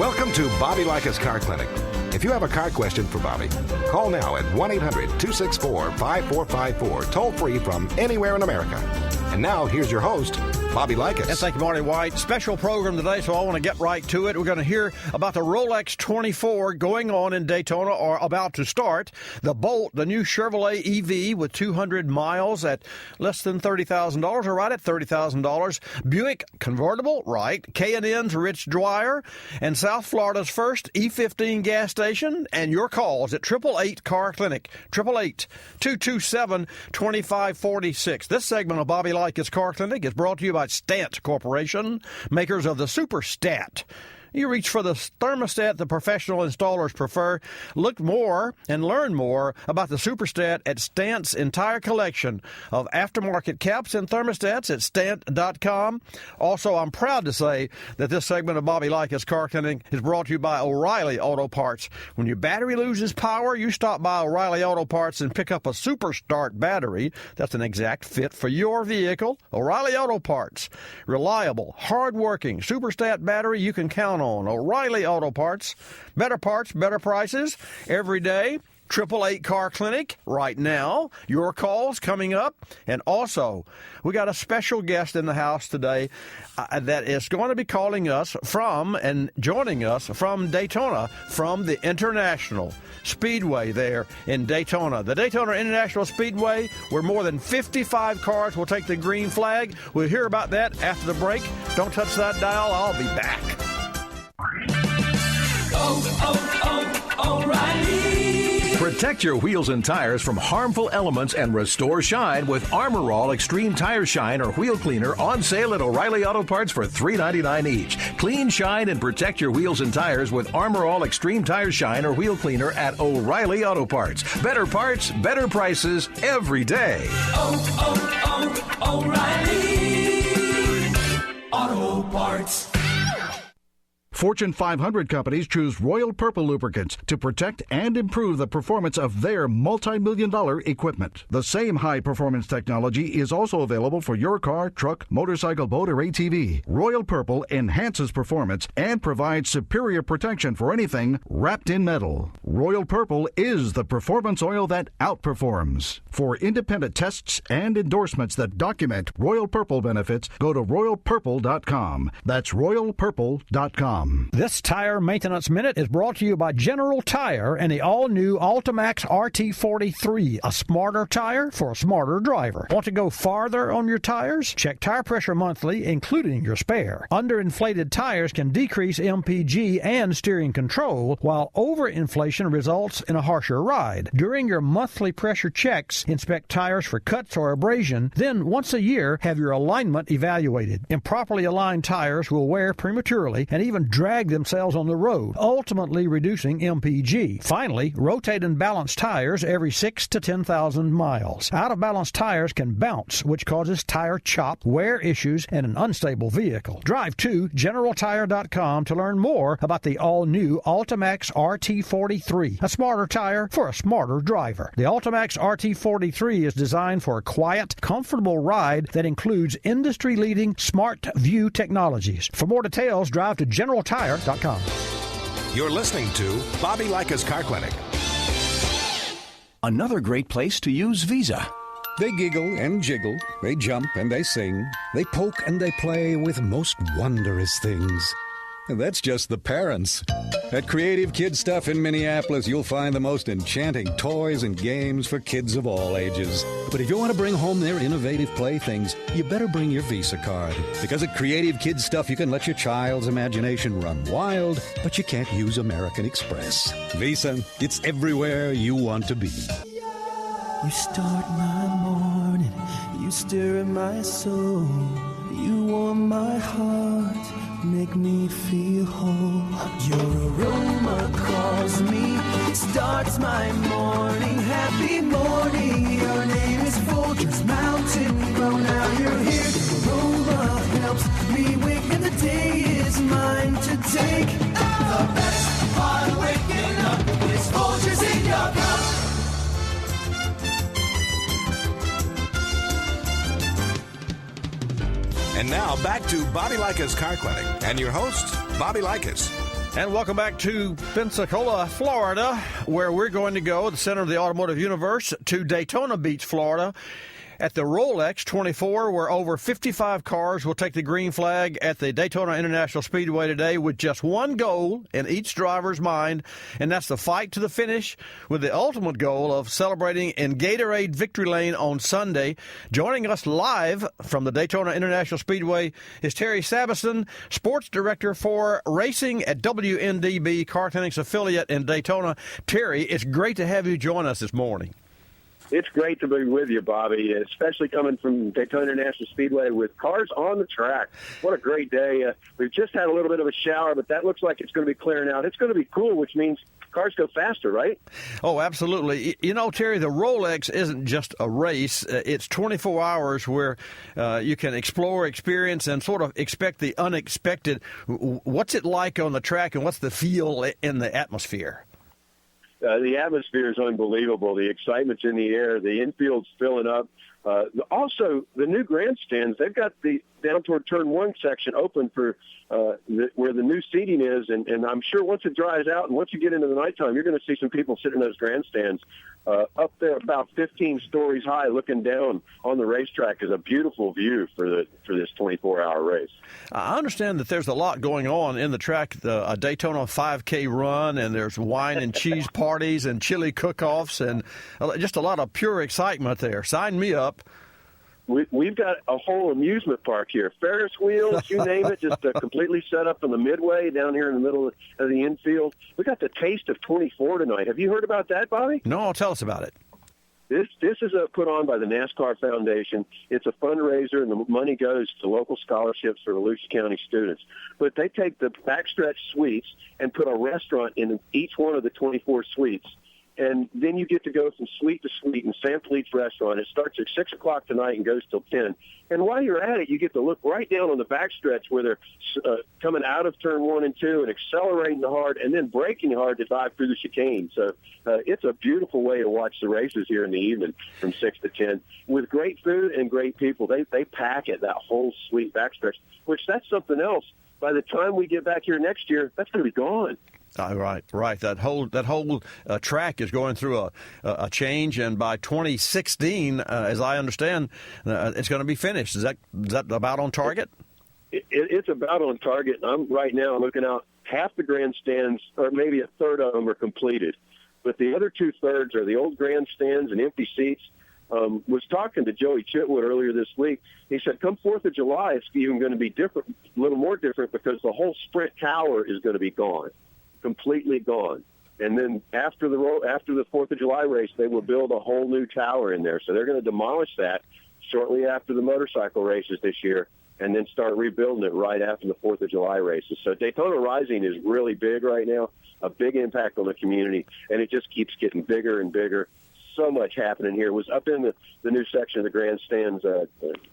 Welcome to Bobby Likis Car Clinic. If you have a car question for Bobby, call now at 1-800-264-5454, toll free from anywhere in America. And now, here's your host, Bobby Likis. Yes, thank you, Marty White. Special program today, so I want to get right to it. We're going to hear about the Rolex 24 going on in Daytona, or about to start. The Bolt, the new Chevrolet EV with 200 miles at less than $30,000, or right at $30,000. Buick convertible, right. K&N's Rich Dwyer, and South Florida's first E15 gas station. And your calls at 888 Car Clinic, 888-227-2546. This segment of Bobby Likis Car Clinic is brought to you by Stant Corporation, makers of the Super Stat. You reach for the thermostat the professional installers prefer. Look more and learn more about the Superstat at Stant's entire collection of aftermarket caps and thermostats at stant.com. Also, I'm proud to say that this segment of Bobby Likis Car Clinic is brought to you by O'Reilly Auto Parts. When your battery loses power, you stop by O'Reilly Auto Parts and pick up a Super Start battery that's an exact fit for your vehicle. O'Reilly Auto Parts. Reliable, hard-working Superstat battery you can count on. O'Reilly Auto Parts, better prices every day. 888 Car Clinic right now. Your calls coming up. And also, we got a special guest in the house today that is going to be calling us from and joining us from Daytona, from the International Speedway there in Daytona. The Daytona International Speedway, where more than 55 cars will take the green flag. We'll hear about that after the break. Don't touch that dial. I'll be back. O'Reilly. Protect your wheels and tires from harmful elements and restore shine with Armor All Extreme Tire Shine or Wheel Cleaner on sale at O'Reilly Auto Parts for $3.99 each. Clean, shine, and protect your wheels and tires with Armor All Extreme Tire Shine or Wheel Cleaner at O'Reilly Auto Parts. Better parts, better prices every day. O'Reilly Auto Parts. Fortune 500 companies choose Royal Purple lubricants to protect and improve the performance of their multi-million-dollar equipment. The same high-performance technology is also available for your car, truck, motorcycle, boat, or ATV. Royal Purple enhances performance and provides superior protection for anything wrapped in metal. Royal Purple is the performance oil that outperforms. For independent tests and endorsements that document Royal Purple benefits, go to royalpurple.com. That's royalpurple.com. This Tire Maintenance Minute is brought to you by General Tire and the all-new Ultimax RT43, a smarter tire for a smarter driver. Want to go farther on your tires? Check tire pressure monthly, including your spare. Underinflated tires can decrease MPG and steering control, while overinflation results in a harsher ride. During your monthly pressure checks, inspect tires for cuts or abrasion, then once a year, have your alignment evaluated. Improperly aligned tires will wear prematurely and even drag themselves on the road, ultimately reducing MPG. Finally, rotate and balance tires every 6 to 10,000 miles. Out-of-balance tires can bounce, which causes tire chop, wear issues, and an unstable vehicle. Drive to GeneralTire.com to learn more about the all-new Ultimax RT43, a smarter tire for a smarter driver. The Ultimax RT43 is designed for a quiet, comfortable ride that includes industry-leading Smart View technologies. For more details, drive to GeneralTire.com. You're listening to Bobby Likis Car Clinic. Another great place to use Visa. They giggle and jiggle, they jump and they sing, they poke and they play with most wondrous things. And that's just the parents. At Creative Kid Stuff in Minneapolis, you'll find the most enchanting toys and games for kids of all ages. But if you want to bring home their innovative playthings, you better bring your Visa card. Because at Creative Kid Stuff, you can let your child's imagination run wild, but you can't use American Express. Visa, it's everywhere you want to be. You start my morning, you stir in my soul, you warm my heart, make me feel whole. Your aroma calls me, starts my morning. Happy morning, your name is Folgers Mountain Grow. Now you're here, the aroma helps me wake, and the day is mine to take. The best part of waking up is Folgers in your cup. And now back to Bobby Likis Car Clinic and your host, Bobby Likis. And welcome back to Pensacola, Florida, where we're going to go, the center of the automotive universe, to Daytona Beach, Florida, at the Rolex 24, where over 55 cars will take the green flag at the Daytona International Speedway today with just one goal in each driver's mind, and that's the fight to the finish with the ultimate goal of celebrating in Gatorade Victory Lane on Sunday. Joining us live from the Daytona International Speedway is Terry Sabison, Sports Director for Racing at WNDB Car Clinic's affiliate in Daytona. Terry, it's great to have you join us this morning. It's great to be with you, Bobby, especially coming from Daytona International Speedway with cars on the track. What a great day. We've just had a little bit of a shower, but that looks like it's going to be clearing out. It's going to be cool, which means cars go faster, right? Oh, absolutely. You know, Terry, the Rolex isn't just a race. It's 24 hours where you can explore, experience, and sort of expect the unexpected. What's it like on the track, and what's the feel in the atmosphere? The atmosphere is unbelievable. The excitement's in the air. The infield's filling up. Also, the new grandstands, they've got the down toward turn one section open for where the new seating is. And I'm sure once it dries out and once you get into the nighttime, you're going to see some people sitting in those grandstands up there about 15 stories high looking down on the racetrack. Is a beautiful view for this 24-hour race. I understand that there's a lot going on in the track, a Daytona 5K run, and there's wine and cheese parties and chili cook-offs and just a lot of pure excitement there. Sign me up. We've got a whole amusement park here. Ferris wheels, you name it, just completely set up in the midway down here in the middle of the infield. We got the Taste of 24 tonight. Have you heard about that, Bobby? No, tell us about it. This is put on by the NASCAR Foundation. It's a fundraiser, and the money goes to local scholarships for Volusia County students. But they take the backstretch suites and put a restaurant in each one of the 24 suites. And then you get to go from suite to suite in Sam Fleet's restaurant. It starts at 6 o'clock tonight and goes till 10. And while you're at it, you get to look right down on the backstretch where they're coming out of turn 1 and 2 and accelerating hard and then braking hard to dive through the chicane. So it's a beautiful way to watch the races here in the evening from 6 to 10 with great food and great people. They pack it, that whole sweet backstretch, which that's something else. By the time we get back here next year, that's going to be gone. Right. That whole track is going through a change, and by 2016, as I understand, it's going to be finished. Is that about on target? It's about on target. I'm right now looking out. Half the grandstands, or maybe a third of them, are completed, but the other 2/3 are the old grandstands and empty seats. Was talking to Joey Chitwood earlier this week. He said, come 4th of July, it's even going to be different, a little more different, because the whole Sprint Tower is going to be gone. Completely gone. And then after the 4th of July race, they will build a whole new tower in there. So they're going to demolish that shortly after the motorcycle races this year and then start rebuilding it right after the 4th of July races. So Daytona Rising is really big right now, a big impact on the community, and it just keeps getting bigger and bigger. So much happening here. It was up in the new section of the grandstands.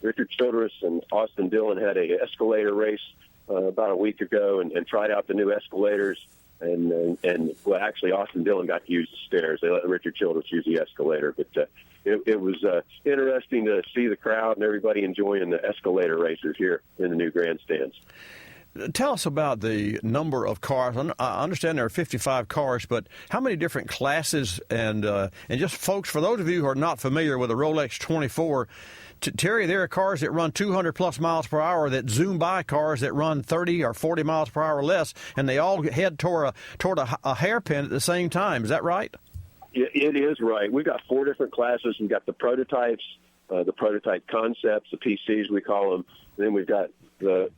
Richard Childress and Austin Dillon had a escalator race about a week ago and tried out the new escalators. And well, actually, Austin Dillon got to use the stairs. They let Richard Childress use the escalator. But it was interesting to see the crowd and everybody enjoying the escalator races here in the new grandstands. Tell us about the number of cars. I understand there are 55 cars, but how many different classes and just folks, for those of you who are not familiar with the Rolex 24, Terry, there are cars that run 200-plus miles per hour that zoom by cars that run 30 or 40 miles per hour less, and they all head toward a hairpin at the same time. Is that right? It is right. We've got 4 different classes. We've got the prototypes, the prototype concepts, the PCs we call them. And then we've got the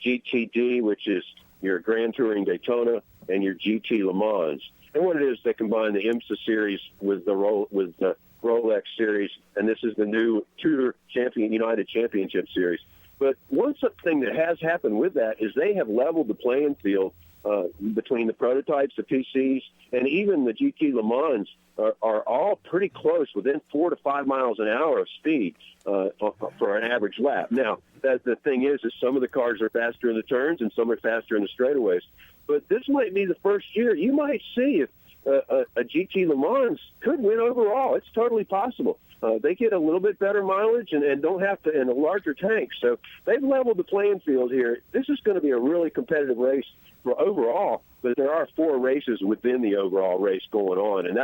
GTD, which is your Grand Touring Daytona, and your GT Le Mans. And what it is, they combine the IMSA series with the Rolex series, and this is the new Tudor United Championship series. But one thing that has happened with that is they have leveled the playing field between the prototypes, the PCs, and even the GT Le Mans are all pretty close, within 4 to 5 miles an hour of speed for an average lap. Now, the thing is some of the cars are faster in the turns and some are faster in the straightaways. But this might be the first year you might see if a GT Le Mans could win overall. It's totally possible. they get a little bit better mileage and don't have to, in a larger tank. So they've leveled the playing field here. This is going to be a really competitive race for overall, but there are 4 races within the overall race going on, and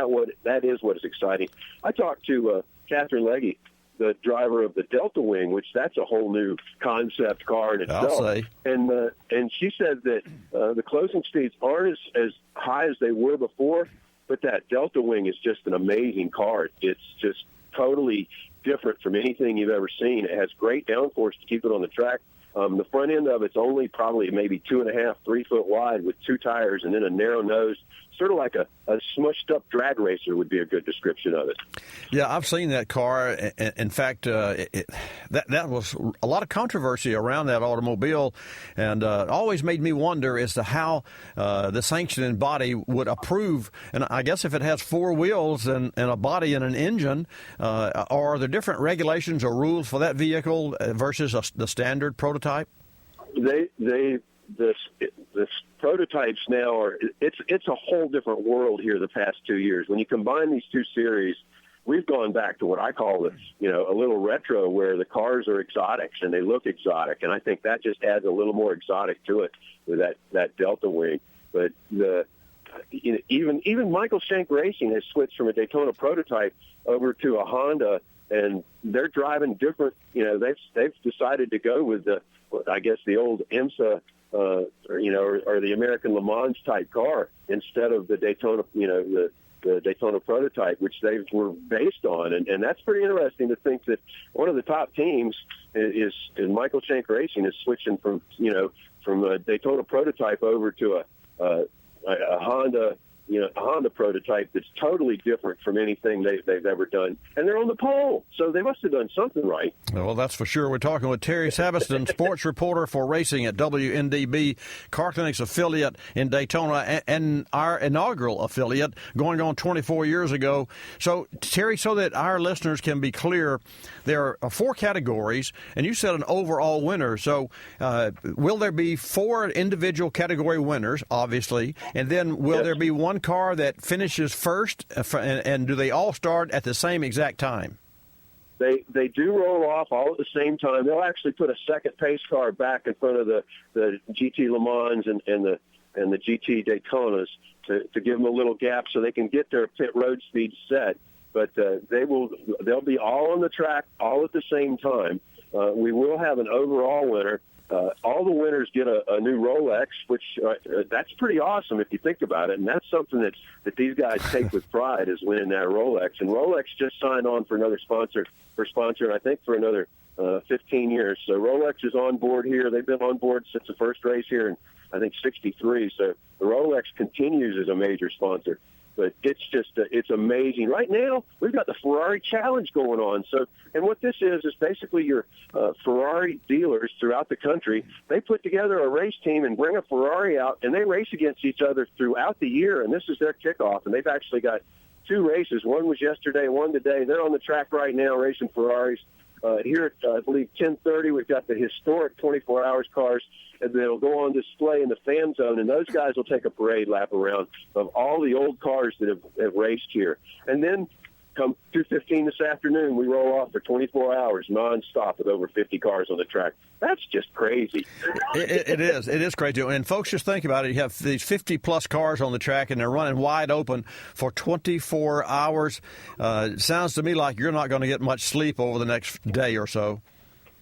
that is what is exciting. I talked to Catherine Legge, the driver of the Delta Wing, which that's a whole new concept car in itself. I'll say. And she said that the closing speeds aren't as high as they were before, but that Delta Wing is just an amazing car. It's just totally different from anything you've ever seen. It has great downforce to keep it on the track. The front end of it's only probably maybe 2.5, 3 foot wide with 2 tires and then a narrow nose, sort of like a smushed up drag racer would be a good description of it. Yeah, I've seen that car. In fact, that was a lot of controversy around that automobile, and it always made me wonder as to how the sanctioning body would approve. And I guess if it has 4 wheels and a body and an engine, are there different regulations or rules for that vehicle versus the standard prototype? The prototypes now it's a whole different world here the past 2 years. When you combine these 2 series, we've gone back to what I call a little retro, where the cars are exotics and they look exotic, and I think that just adds a little more exotic to it with that Delta Wing. But even Michael Shank Racing has switched from a Daytona prototype over to a Honda, and they're driving different. They've decided to go with the old IMSA or the American Le Mans type car instead of the Daytona, the Daytona prototype, which they were based on. And that's pretty interesting to think that one of the top teams is Michael Shank Racing is switching from a Daytona prototype over to a Honda, a Honda prototype that's totally different from anything they've ever done. And they're on the pole, so they must have done something right. Well, that's for sure. We're talking with Terry Sabiston, sports reporter for racing at WNDB, Car Clinic's affiliate in Daytona, and our inaugural affiliate going on 24 years ago. So, Terry, so that our listeners can be clear, there are 4 categories, and you said an overall winner. So will there be 4 individual category winners, obviously, and then will there be one car that finishes first, and do they all start at the same exact time? They do roll off all at the same time. They'll actually put a second pace car back in front of the GT Le Mans and the GT Daytonas to give them a little gap so they can get their pit road speed set. But they'll be all on the track all at the same time. We will have an overall winner. All the winners get a new Rolex, which that's pretty awesome if you think about it. And that's something that these guys take with pride, is winning that Rolex. And Rolex just signed on for another sponsor, I think, for another 15 years. So Rolex is on board here. They've been on board since the first race here in, I think, 63. So the Rolex continues as a major sponsor. But it's just, it's amazing. Right now, we've got the Ferrari Challenge going on. So, and what this is basically your Ferrari dealers throughout the country. They put together a race team and bring a Ferrari out, and they race against each other throughout the year. And this is their kickoff. And they've actually got 2 races. One was yesterday, one today. They're on the track right now racing Ferraris. Here at, I believe, 10:30, we've got the historic 24 Hours cars, and they'll go on display in the fan zone, and those guys will take a parade lap around of all the old cars that have raced here. And then come 2:15 this afternoon, we roll off for 24 hours nonstop with over 50 cars on the track. That's just crazy. It is. It is crazy. And folks, just think about it. You have these 50-plus cars on the track, and they're running wide open for 24 hours. It sounds to me like you're not going to get much sleep over the next day or so.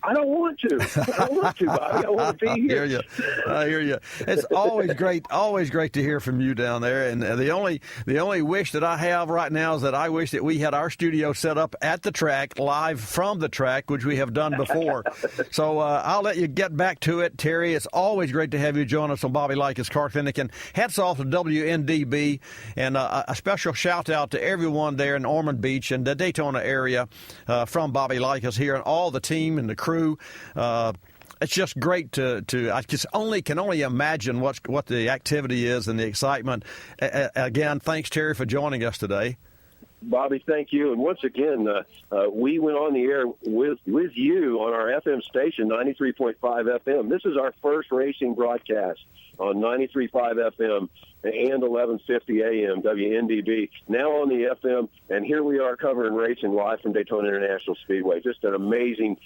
I don't want to, Bobby. I want to be here. I hear you. It's always great to hear from you down there. And the only wish that I have right now is that I wish that we had our studio set up at the track, live from the track, which we have done before. So I'll let you get back to it, Terry. It's always great to have you join us on Bobby Likis Car Clinic. And hats off to WNDB. And a special shout out to everyone there in Ormond Beach and the Daytona area from Bobby Likis here, and all the team and the crew. It's just great to I can only imagine what the activity is and the excitement. Again, thanks, Terry, for joining us today. Bobby, thank you. And once again, we went on the air with you on our FM station, 93.5 FM. This is our first racing broadcast on 93.5 FM. and 1150 AM, WNDB, now on the FM, and here we are covering racing live from Daytona International Speedway. Just an amazing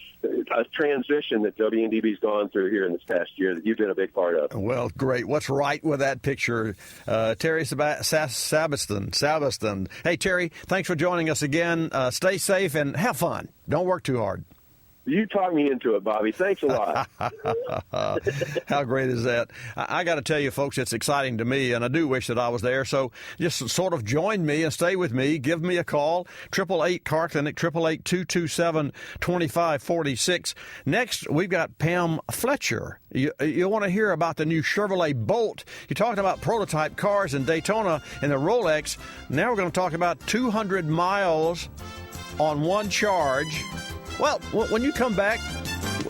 transition that WNDB's gone through here in this past year that you've been a big part of. Well, great. What's right with that picture? Terry Sabiston. Hey, Terry, thanks for joining us again. Stay safe and have fun. Don't work too hard. You talked me into it, Bobby. Thanks a lot. How great is that? I got to tell you, folks, it's exciting to me, and I do wish that I was there. So just sort of join me and stay with me. Give me a call, 888 Car Clinic, 888-227-2546. Next, we've got Pam Fletcher. You want to hear about the new Chevrolet Bolt. You're talking about prototype cars in Daytona and the Rolex. Now we're going to talk about 200 miles on one charge. Well, when you come back,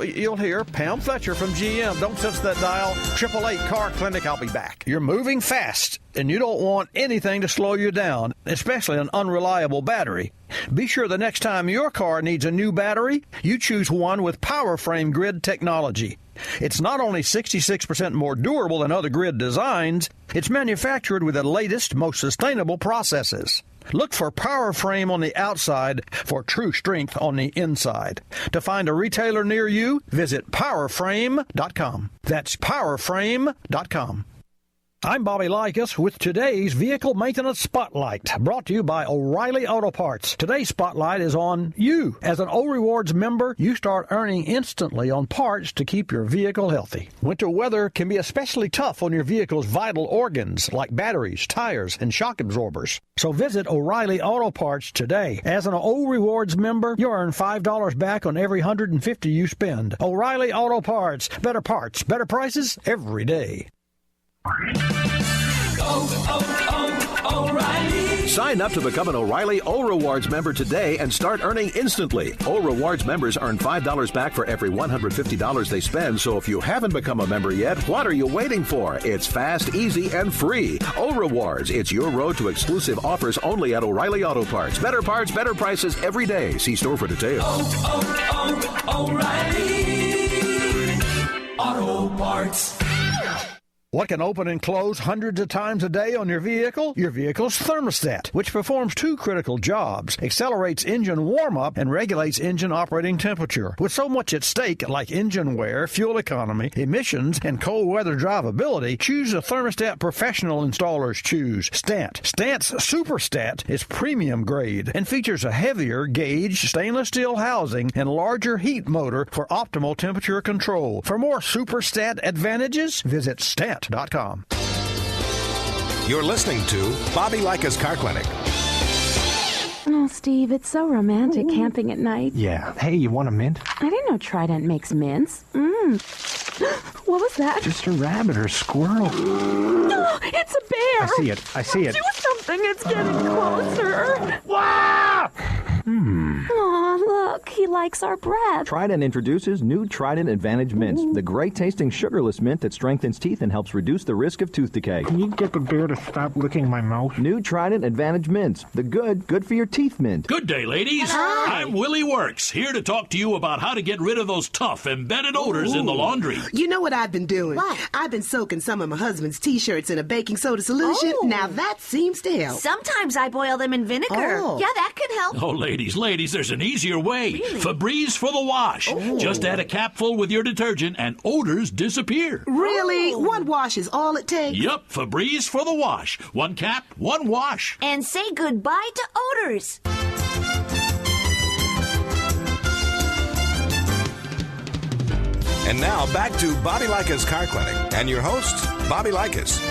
you'll hear Pam Fletcher from GM. Don't touch that dial. 888 Car Clinic. I'll be back. You're moving fast, and you don't want anything to slow you down, especially an unreliable battery. Be sure the next time your car needs a new battery, you choose one with PowerFrame grid technology. It's not only 66% more durable than other grid designs, it's manufactured with the latest, most sustainable processes. Look for PowerFrame on the outside for true strength on the inside. To find a retailer near you, visit PowerFrame.com. That's PowerFrame.com. I'm Bobby Likis with today's Vehicle Maintenance Spotlight, brought to you by O'Reilly Auto Parts. Today's Spotlight is on you. As an O-Rewards member, you start earning instantly on parts to keep your vehicle healthy. Winter weather can be especially tough on your vehicle's vital organs like batteries, tires, and shock absorbers. So visit O'Reilly Auto Parts today. As an O-Rewards member, you earn $5 back on every $150 you spend. O'Reilly Auto Parts, better prices every day. O'Reilly. Sign up to become an O'Reilly O-Rewards member today and start earning instantly. O-Rewards members earn $5 back for every $150 they spend, so if you haven't become a member yet, what are you waiting for? It's fast, easy, and free. O-Rewards, it's your road to exclusive offers only at O'Reilly Auto Parts. Better parts, better prices every day. See store for details. O'Reilly Auto Parts. What can open and close hundreds of times a day on your vehicle? Your vehicle's thermostat, which performs two critical jobs: accelerates engine warm-up and regulates engine operating temperature. With so much at stake, like engine wear, fuel economy, emissions, and cold weather drivability, choose a thermostat professional installers choose. Stant. Stant's Superstat is premium grade and features a heavier gauge stainless steel housing and larger heat motor for optimal temperature control. For more Superstat advantages, visit Stant. You're listening to Bobby Likis Car Clinic. Oh, Steve, it's so romantic camping at night. Yeah. Hey, you want a mint? I didn't know Trident makes mints. What was that? Just a rabbit or a squirrel. Oh, it's a bear! I see it. Do something, it's getting closer. Wow! Aw, look, he likes our breath. Trident introduces new Trident Advantage Mints, the great-tasting sugarless mint that strengthens teeth and helps reduce the risk of tooth decay. Can you get the bear to stop licking my mouth? New Trident Advantage Mints, the good for your teeth mint. Good day, ladies. Hi. I'm Willie Works, here to talk to you about how to get rid of those tough, embedded odors in the laundry. You know what I've been doing? What? I've been soaking some of my husband's T-shirts in a baking soda solution. Oh. Now that seems to help. Sometimes I boil them in vinegar. Oh. Yeah, that could help. Oh, ladies, there's an easier way. Really? Febreze for the wash. Oh. Just add a capful with your detergent and odors disappear. Really? Oh. One wash is all it takes? Yup, Febreze for the wash. One cap, one wash. And say goodbye to odors. And now back to Bobby Likis Car Clinic and your host, Bobby Likis.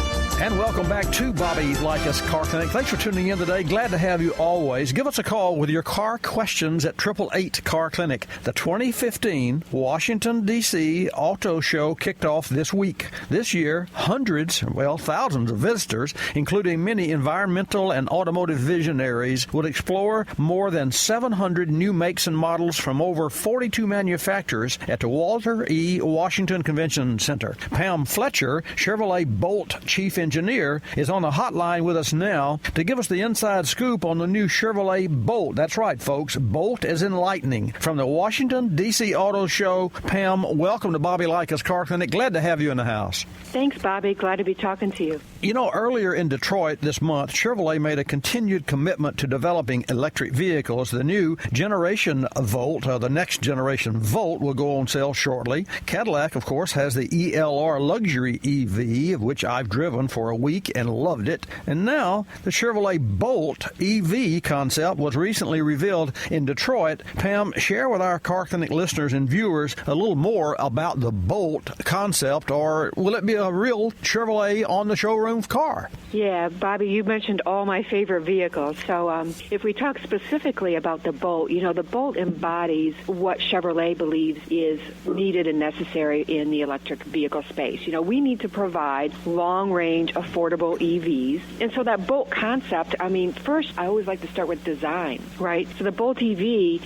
And welcome back to Bobby Likis Car Clinic. Thanks for tuning in today. Glad to have you always. Give us a call with your car questions at 888 Car Clinic. The 2015 Washington, D.C. Auto Show kicked off this week. This year, thousands of visitors, including many environmental and automotive visionaries, will explore more than 700 new makes and models from over 42 manufacturers at the Walter E. Washington Convention Center. Pam Fletcher, Chevrolet Bolt Chief Engineer engineer, is on the hotline with us now to give us the inside scoop on the new Chevrolet Bolt. That's right, folks. Bolt as in lightning. From the Washington, D.C. Auto Show, Pam, welcome to Bobby Likis Car Clinic. Glad to have you in the house. Thanks, Bobby. Glad to be talking to you. You know, earlier in Detroit this month, Chevrolet made a continued commitment to developing electric vehicles. The new generation Volt, the next generation Volt, will go on sale shortly. Cadillac, of course, has the ELR luxury EV, of which I've driven for a week and loved it. And now, the Chevrolet Bolt EV concept was recently revealed in Detroit. Pam, share with our Car Clinic listeners and viewers a little more about the Bolt concept, or will it be a real Chevrolet on the showroom car? Yeah, Bobby, you mentioned all my favorite vehicles. So if we talk specifically about the Bolt, you know, the Bolt embodies what Chevrolet believes is needed and necessary in the electric vehicle space. You know, we need to provide long-range, affordable EVs. And so that Bolt concept, I mean, first, I always like to start with design, right? So the Bolt EV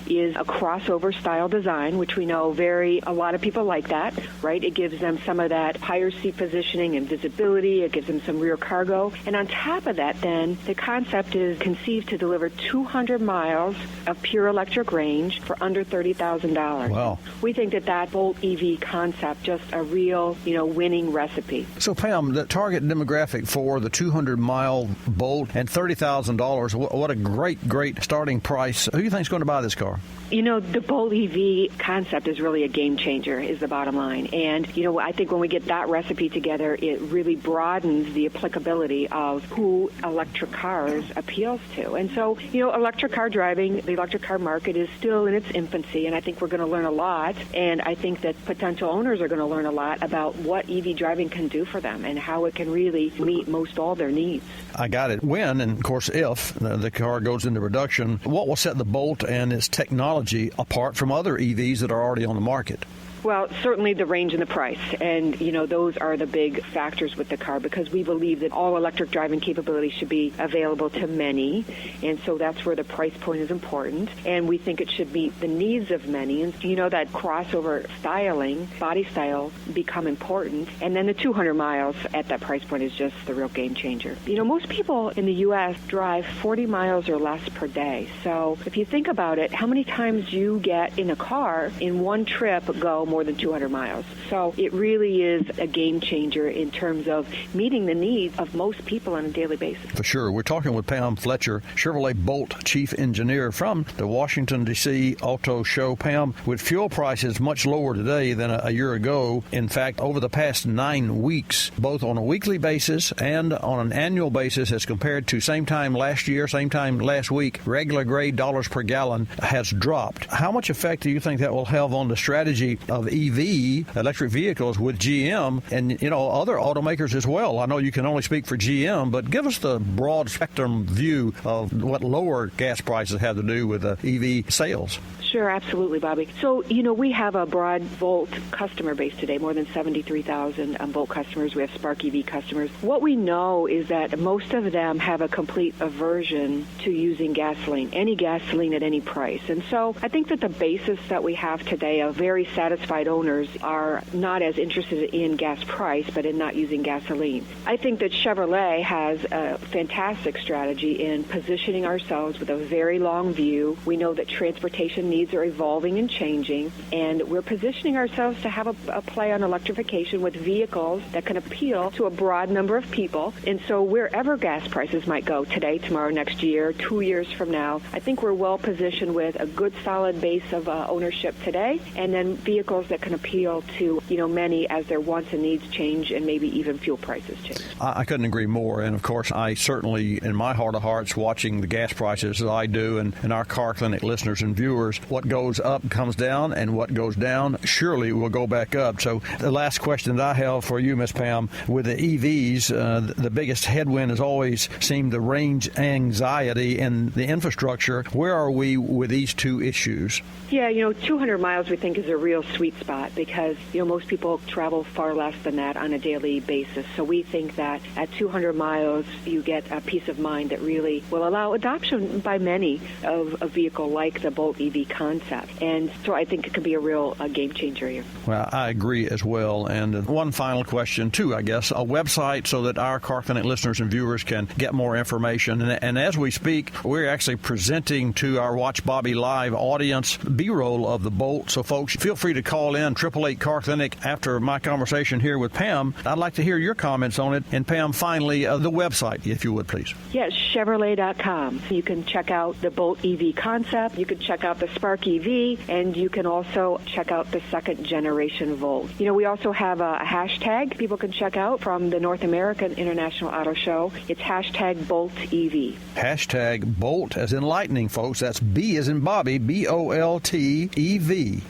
is a crossover-style design, which we know a lot of people like that, right? It gives them some of that higher seat positioning and visibility. It gives them some rear cargo. And on top of that, then, the concept is conceived to deliver 200 miles of pure electric range for under $30,000. Wow. We think that Bolt EV concept, just a real, winning recipe. So, Pam, the target demographic for the 200-mile Bolt and $30,000, what a great starting price. Who do you think is going to buy this car? You know, the Bolt EV concept is really a game changer, is the bottom line. And, I think when we get that recipe together, it really broadens the applicability of who electric cars appeals to. And so, electric car driving, the electric car market is still in its infancy, and I think we're going to learn a lot. And I think that potential owners are going to learn a lot about what EV driving can do for them and how it can really meet most all their needs. I got it. When, and of course if, the car goes into production, what will set the Bolt and its technology apart from other EVs that are already on the market? Well, certainly the range and the price. And, those are the big factors with the car because we believe that all electric driving capabilities should be available to many. And so that's where the price point is important. And we think it should meet the needs of many. And, that crossover styling, body style, become important. And then the 200 miles at that price point is just the real game changer. Most people in the U.S. drive 40 miles or less per day. So if you think about it, how many times you get in a car in one trip go more than 200 miles. So it really is a game changer in terms of meeting the needs of most people on a daily basis. For sure. We're talking with Pam Fletcher, Chevrolet Bolt Chief Engineer from the Washington, D.C. Auto Show. Pam, with fuel prices much lower today than a year ago, in fact, over the past 9 weeks, both on a weekly basis and on an annual basis as compared to same time last year, same time last week, regular grade dollars per gallon has dropped. How much effect do you think that will have on the strategy of EV, electric vehicles, with GM and, other automakers as well? I know you can only speak for GM, but give us the broad spectrum view of what lower gas prices have to do with EV sales. Sure, absolutely, Bobby. So, we have a broad Volt customer base today, more than 73,000 Volt customers. We have Spark EV customers. What we know is that most of them have a complete aversion to using gasoline, any gasoline at any price. And so I think that the basis that we have today of very satisfied owners are not as interested in gas price, but in not using gasoline. I think that Chevrolet has a fantastic strategy in positioning ourselves with a very long view. We know that transportation needs are evolving and changing, and we're positioning ourselves to have a play on electrification with vehicles that can appeal to a broad number of people. And so wherever gas prices might go today, tomorrow, next year, 2 years from now, I think we're well positioned with a good solid base of ownership today, and then vehicles that can appeal to many as their wants and needs change and maybe even fuel prices change. I couldn't agree more. And of course, I certainly, in my heart of hearts, watching the gas prices as I do, and our Car Clinic listeners and viewers, what goes up comes down, and what goes down surely will go back up. So the last question that I have for you, Ms. Pam, with the EVs, the biggest headwind has always seemed the range anxiety and the infrastructure. Where are we with these two issues? Yeah, 200 miles we think is a real sweet sweet spot because, most people travel far less than that on a daily basis. So we think that at 200 miles, you get a peace of mind that really will allow adoption by many of a vehicle like the Bolt EV concept. And so I think it could be a real game changer here. Well, I agree as well. And one final question, too, I guess, a website so that our Car Clinic listeners and viewers can get more information. And as we speak, we're actually presenting to our Watch Bobby Live audience B-roll of the Bolt. So, folks, feel free to call in 888 Car Clinic after my conversation here with Pam. I'd like to hear your comments on it. And, Pam, finally, the website, if you would, please. Yes, Chevrolet.com. You can check out the Bolt EV concept. You can check out the Spark EV, and you can also check out the second generation Volt. We also have a hashtag people can check out from the North American International Auto Show. It's hashtag Bolt EV. Hashtag Bolt as in lightning, folks. That's B as in Bobby, BOLT-EV.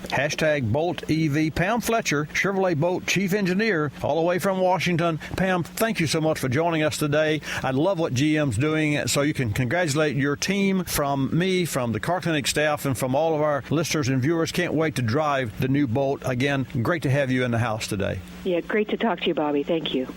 Hashtag Bolt EV. Pam Fletcher, Chevrolet Bolt Chief Engineer, all the way from Washington. Pam, thank you so much for joining us today. I love what GM's doing, so you can congratulate your team from me, from the Car Clinic staff, and from all of our listeners and viewers. Can't wait to drive the new Bolt. Again, great to have you in the house today. Yeah, great to talk to you, Bobby. Thank you.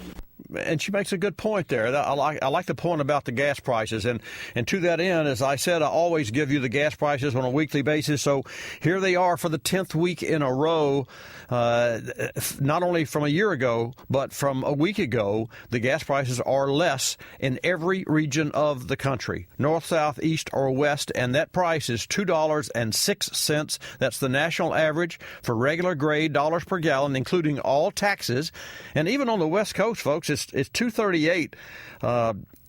And she makes a good point there. I like the point about the gas prices. And to that end, as I said, I always give you the gas prices on a weekly basis. So here they are for the 10th week in a row. Not only from a year ago, but from a week ago, the gas prices are less in every region of the country, north, south, east, or west. And that price is $2.06. That's the national average for regular grade dollars per gallon, including all taxes. And even on the West Coast, folks, it's $2.38.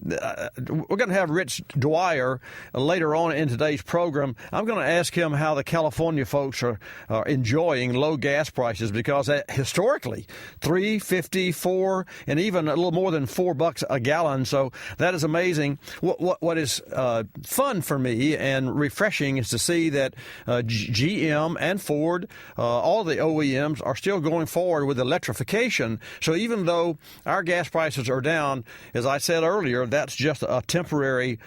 We're going to have Rich Dwyer later on in today's program. I'm going to ask him how the California folks are enjoying low gas prices because historically, $3.50, $4, and even a little more than $4 a gallon. So that is amazing. What is fun for me and refreshing is to see that GM and Ford, all the OEMs, are still going forward with electrification. So even though our gas prices are down, as I said earlier, that's just a temporary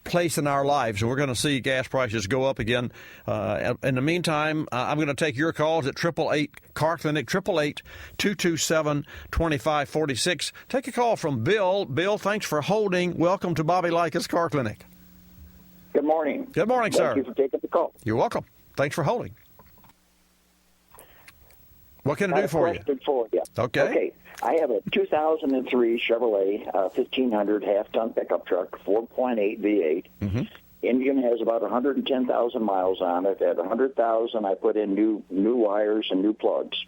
place in our lives, and we're going to see gas prices go up again. In the meantime, I'm going to take your calls at 888 Car Clinic, 888-227-2546. Take a call from Bill. Bill, thanks for holding. Welcome to Bobby Likis Car Clinic. Good morning. Good morning, sir. Thank you for taking the call. You're welcome. Thanks for holding. What can I do for you? Okay. I have a 2003 Chevrolet 1500 half-ton pickup truck, 4.8 V8. Mm-hmm. Engine has about 110,000 miles on it. At 100,000, I put in new wires and new plugs.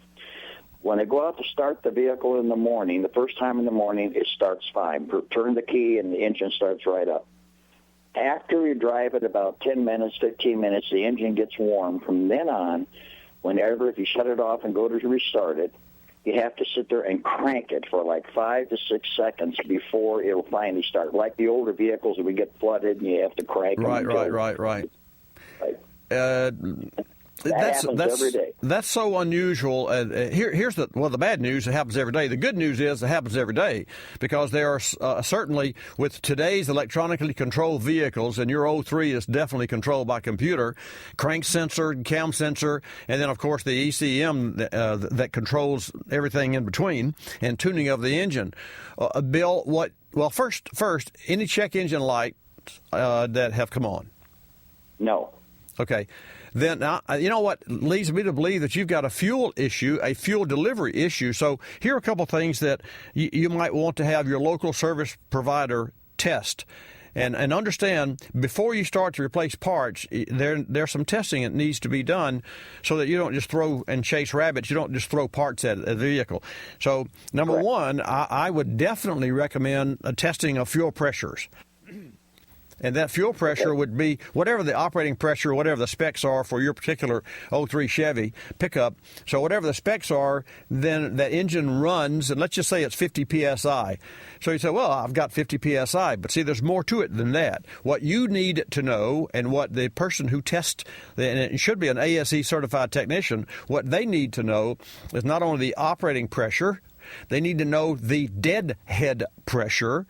When I go out to start the vehicle in the morning, the first time in the morning, it starts fine. Turn the key, and the engine starts right up. After you drive it about 10 minutes, 15 minutes, the engine gets warm. From then on, if you shut it off and go to restart it, you have to sit there and crank it for like 5 to 6 seconds before it'll finally start. Like the older vehicles that we get flooded and you have to crank them. Right. That happens every day. That's so unusual. Here's the bad news. It happens every day. The good news is it happens every day because there are certainly, with today's electronically controlled vehicles, and your 03 is definitely controlled by computer, crank sensor, cam sensor, and then, of course, the ECM that controls everything in between and tuning of the engine. Bill, first, any check engine lights that have come on? No. Okay. Then, you know what leads me to believe that you've got a fuel issue, a fuel delivery issue. So here are a couple of things that you might want to have your local service provider test. And understand, before you start to replace parts, there's some testing that needs to be done so that you don't just throw and chase rabbits. You don't just throw parts at the vehicle. So, number one, I would definitely recommend testing of fuel pressures. And that fuel pressure would be whatever the operating pressure, whatever the specs are for your particular 03 Chevy pickup. So whatever the specs are, then that engine runs, and let's just say it's 50 PSI. So you say, well, I've got 50 PSI. But see, there's more to it than that. What you need to know, and what the person who tests, and it should be an ASE certified technician, what they need to know is not only the operating pressure, they need to know the deadhead pressure.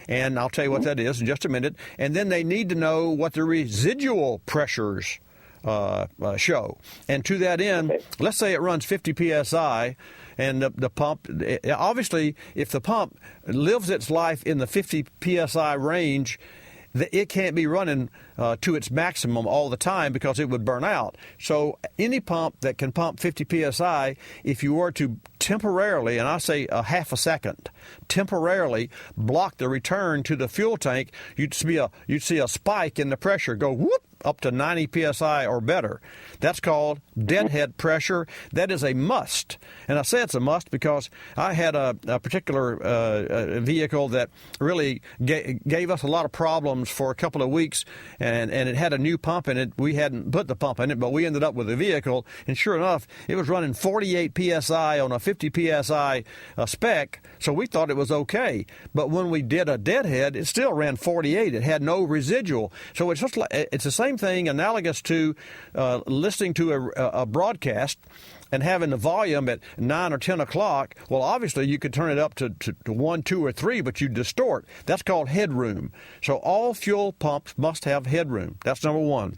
And I'll tell you what that is in just a minute. And then they need to know what the residual pressures show. And to that end, let's say it runs 50 psi, and the pump, obviously, if the pump lives its life in the 50 psi range, it can't be running to its maximum all the time because it would burn out. So any pump that can pump 50 psi, if you were to temporarily, and I say a half a second, temporarily block the return to the fuel tank, you'd see a spike in the pressure go whoop up to 90 psi or better. That's called deadhead pressure. That is a must. And I say it's a must because I had a particular vehicle that really gave us a lot of problems for a couple of weeks, and it had a new pump in it. We hadn't put the pump in it, but we ended up with a vehicle, and sure enough, it was running 48 psi on a 50 psi spec, so we thought it was okay. But when we did a deadhead, it still ran 48. It had no residual. So it's just like, it's the same thing, analogous to listening to a broadcast and having the volume at 9 or 10 o'clock. Well, obviously, you could turn it up to 1, 2, or 3, but you distort. That's called headroom. So all fuel pumps must have headroom. That's number one.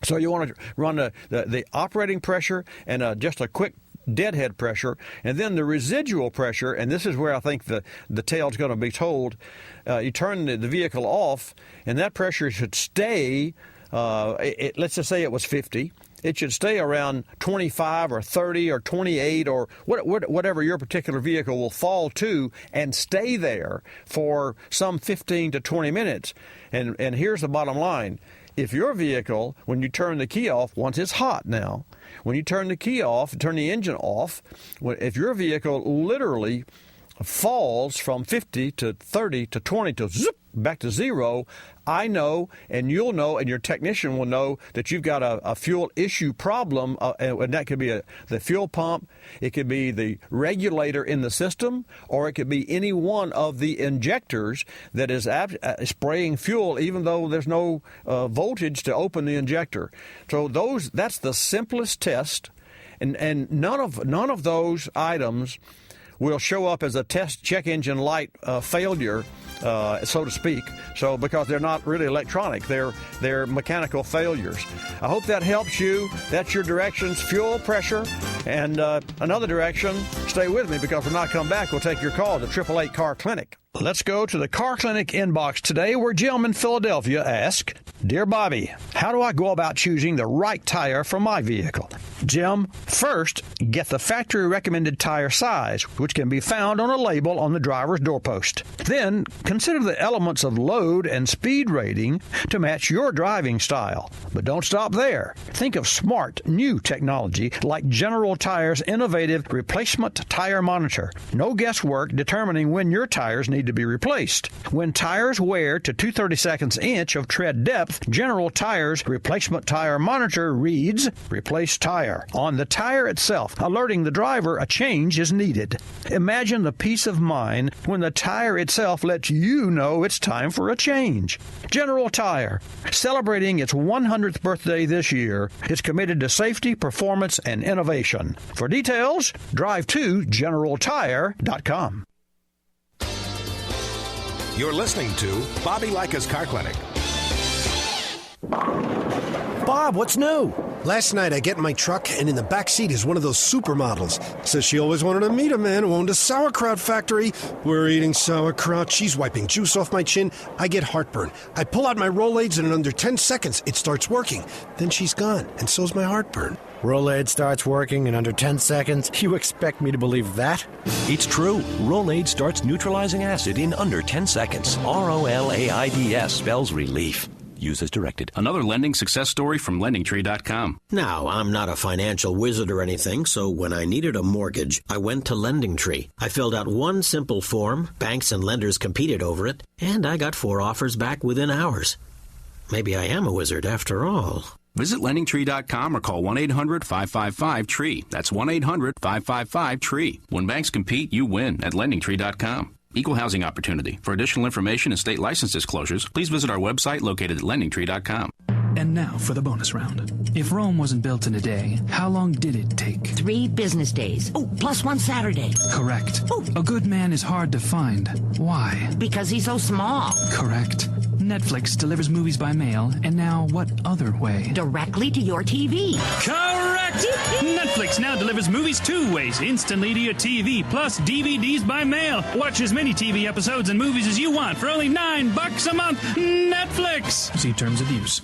So you want to run the operating pressure and just a quick deadhead pressure, and then the residual pressure, and this is where I think the tale's going to be told. You turn the vehicle off, and that pressure should stay, let's just say it was 50. It should stay around 25 or 30 or 28 or whatever your particular vehicle will fall to, and stay there for some 15 to 20 minutes. And here's the bottom line. If your vehicle, when you turn the key off, once it's hot now, when you turn the key off, turn the engine off, if your vehicle literally falls from 50 to 30 to 20 to zip back to zero, I know, and you'll know, and your technician will know that you've got a fuel issue problem, and that could be the fuel pump, it could be the regulator in the system, or it could be any one of the injectors that is spraying fuel, even though there's no voltage to open the injector. So that's the simplest test, and none of those items will show up as a test check engine light failure, so to speak. So because they're not really electronic, they're mechanical failures. I hope that helps you. That's your directions: fuel pressure, and another direction. Stay with me, because when I come back, we'll take your call at 888 Car Clinic. Let's go to the Car Clinic inbox today, where Jim in Philadelphia asks, "Dear Bobby, how do I go about choosing the right tire for my vehicle?" Jim, first, get the factory recommended tire size, which can be found on a label on the driver's doorpost. Then, consider the elements of load and speed rating to match your driving style. But don't stop there. Think of smart, new technology like General Tire's innovative replacement tire monitor. No guesswork determining when your tires need to be replaced. When tires wear to 2/32 inch of tread depth, General Tire's replacement tire monitor reads "Replace tire" on the tire itself, alerting the driver a change is needed. Imagine the peace of mind when the tire itself lets you know it's time for a change. General Tire, celebrating its 100th birthday this year, is committed to safety, performance, and innovation. For details, drive to GeneralTire.com. You're listening to Bobby Likis Car Clinic. Bob, what's new? Last night I get in my truck, and in the back seat is one of those supermodels. Says she always wanted to meet a man who owned a sauerkraut factory. We're eating sauerkraut. She's wiping juice off my chin. I get heartburn. I pull out my Rolaids, and in under 10 seconds, it starts working. Then she's gone, and so's my heartburn. Rolade starts working in under 10 seconds? You expect me to believe that? It's true. Rolade starts neutralizing acid in under 10 seconds. ROLAIDS spells relief. Use as directed. Another lending success story from LendingTree.com. Now, I'm not a financial wizard or anything, so when I needed a mortgage, I went to LendingTree. I filled out one simple form, banks and lenders competed over it, and I got 4 offers back within hours. Maybe I am a wizard after all. Visit LendingTree.com or call 1-800-555-TREE. That's 1-800-555-TREE. When banks compete, you win at LendingTree.com. Equal housing opportunity. For additional information and state license disclosures, please visit our website located at LendingTree.com. And now for the bonus round. If Rome wasn't built in a day, how long did it take? 3 business days. Oh, plus 1 Saturday. Correct. A good man is hard to find. Why? Because he's so small. Correct. Netflix delivers movies by mail, and now what other way? Directly to your TV. Correct! Netflix now delivers movies 2 ways, instantly to your TV, plus DVDs by mail. Watch as many TV episodes and movies as you want for only $9 a month. Netflix! See terms of use.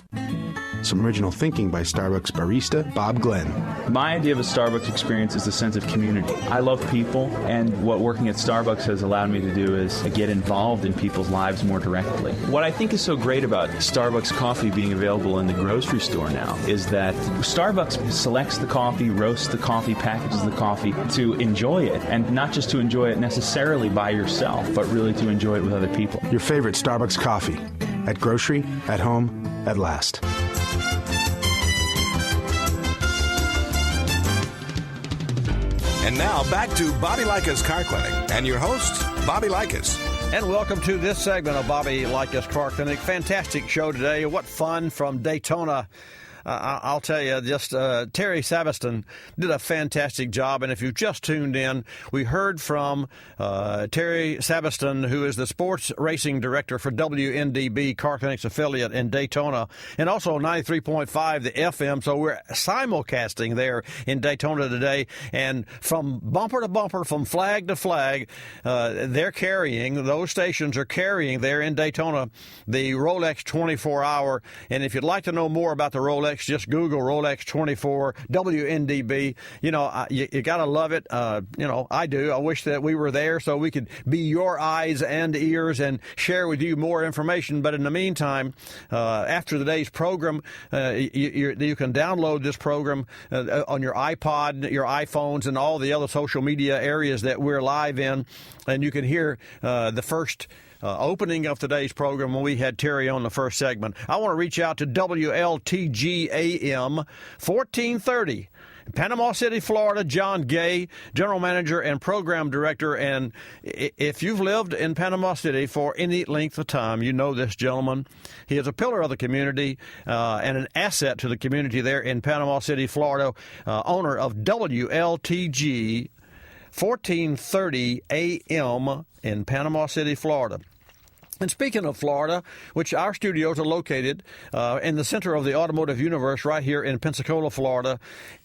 Some original thinking by Starbucks barista Bob Glenn. My idea of a Starbucks experience is a sense of community. I love people, and what working at Starbucks has allowed me to do is get involved in people's lives more directly. What I think is so great about Starbucks coffee being available in the grocery store now is that Starbucks selects the coffee, roasts the coffee, packages the coffee to enjoy it, and not just to enjoy it necessarily by yourself, but really to enjoy it with other people. Your favorite Starbucks coffee. At grocery, at home, at last. And now back to Bobby Likis Car Clinic and your host, Bobby Likis. And welcome to this segment of Bobby Likis Car Clinic. Fantastic show today. What fun from Daytona. I'll tell you, just Terry Sabiston did a fantastic job. And if you just tuned in, we heard from Terry Sabiston, who is the sports racing director for WNDB, Car Clinic's affiliate in Daytona, and also 93.5, the FM. So we're simulcasting there in Daytona today. And from bumper to bumper, from flag to flag, they're carrying, those stations are carrying there in Daytona the Rolex 24-hour. And if you'd like to know more about the Rolex, just Google Rolex 24 WNDB. You know, you got to love it. You know, I do. I wish that we were there so we could be your eyes and ears and share with you more information. But in the meantime, after today's program, you can download this program on your iPod, your iPhones, and all the other social media areas that we're live in. And you can hear the first opening of today's program when we had Terry on the first segment. I want to reach out to WLTG AM 1430. Panama City, Florida, John Gay, General Manager and Program Director. And if you've lived in Panama City for any length of time, you know this gentleman. He is a pillar of the community and an asset to the community there in Panama City, Florida, owner of WLTG 1430 AM in Panama City, Florida. And speaking of Florida, which our studios are located in the center of the automotive universe right here in Pensacola, Florida,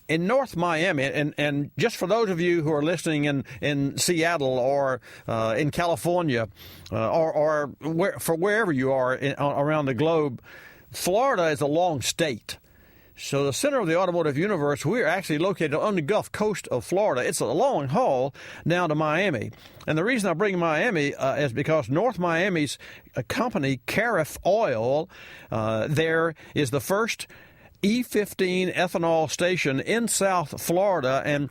in North Miami, and just for those of you who are listening in Seattle or in California or wherever you are around the globe, Florida is a long state. So the center of the automotive universe, we're actually located on the Gulf Coast of Florida. It's a long haul down to Miami. And the reason I bring Miami is because North Miami's company, Cariff Oil, there is the first E15 ethanol station in South Florida. And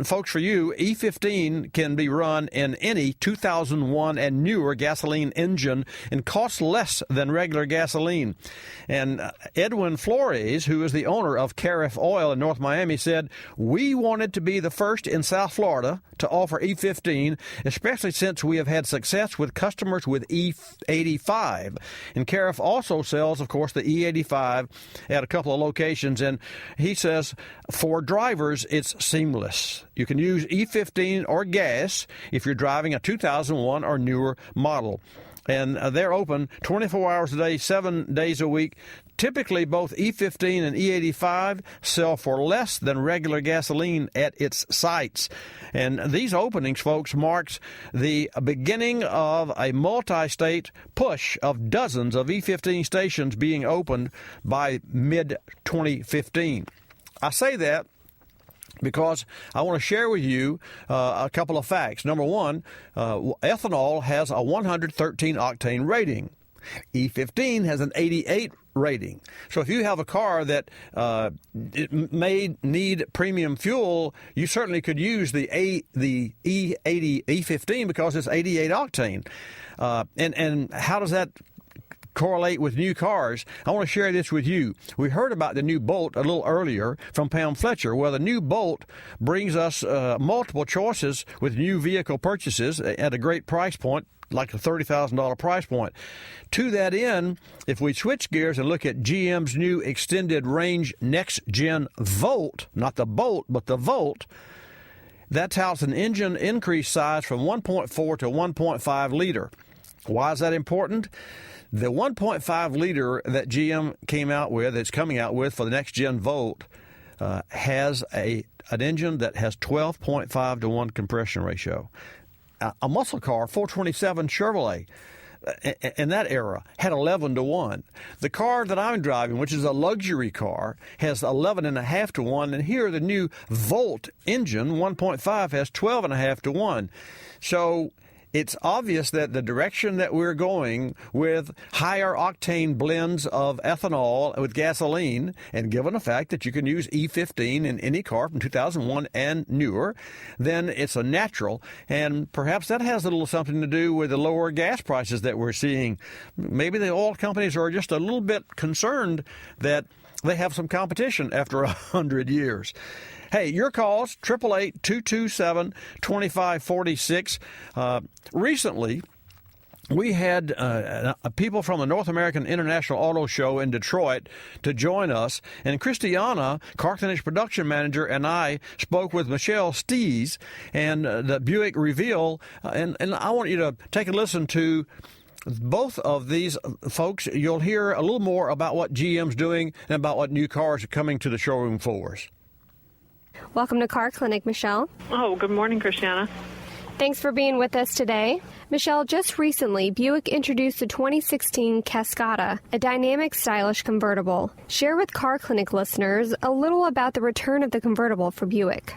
folks, for you, E15 can be run in any 2001 and newer gasoline engine and costs less than regular gasoline. And Edwin Flores, who is the owner of Cariff Oil in North Miami, said, "We wanted to be the first in South Florida to offer E15, especially since we have had success with customers with E85. And Cariff also sells, of course, the E85 at a couple of locations. And he says, for drivers, it's seamless. You can use E15 or gas if you're driving a 2001 or newer model. And they're open 24 hours a day, 7 days a week. Typically, both E15 and E85 sell for less than regular gasoline at its sites. And these openings, folks, marks the beginning of a multi-state push of dozens of E15 stations being opened by mid-2015. I say that because I want to share with you a couple of facts. Number one, ethanol has a 113 octane rating. E15 has an 88 rating. So if you have a car that it may need premium fuel, you certainly could use the E15 because it's 88 octane. And how does that correlate with new cars? I want to share this with you. We heard about the new Bolt a little earlier from Pam Fletcher. Well, the new Bolt brings us multiple choices with new vehicle purchases at a great price point, like a $30,000 price point. To that end, if we switch gears and look at GM's new extended range next-gen Volt, not the Bolt, but the Volt, that touts an engine increase size from 1.4 to 1.5 liter. Why is that important? The 1.5 liter that GM came out with, that's coming out with for the next gen Volt, has an engine that has 12.5 to 1 compression ratio. A muscle car, 427 Chevrolet, in that era, had 11 to 1. The car that I'm driving, which is a luxury car, has 11.5 to 1. And here, the new Volt engine, 1.5, has 12.5 to 1. So it's obvious that the direction that we're going with higher octane blends of ethanol with gasoline, and given the fact that you can use E15 in any car from 2001 and newer, then it's a natural. And perhaps that has a little something to do with the lower gas prices that we're seeing. Maybe the oil companies are just a little bit concerned that they have some competition after 100 years. Hey, your calls, 888-227-2546. Recently, we had people from the North American International Auto Show in Detroit to join us. And Christiana, Car Clinic's production manager, and I spoke with Michelle Stees and the Buick Reveal. And I want you to take a listen to both of these folks. You'll hear a little more about what GM's doing and about what new cars are coming to the showroom floors. Welcome to Car Clinic, Michelle. Oh, good morning, Christiana. Thanks for being with us today. Michelle, just recently, Buick introduced the 2016 Cascada, a dynamic, stylish convertible. Share with Car Clinic listeners a little about the return of the convertible for Buick.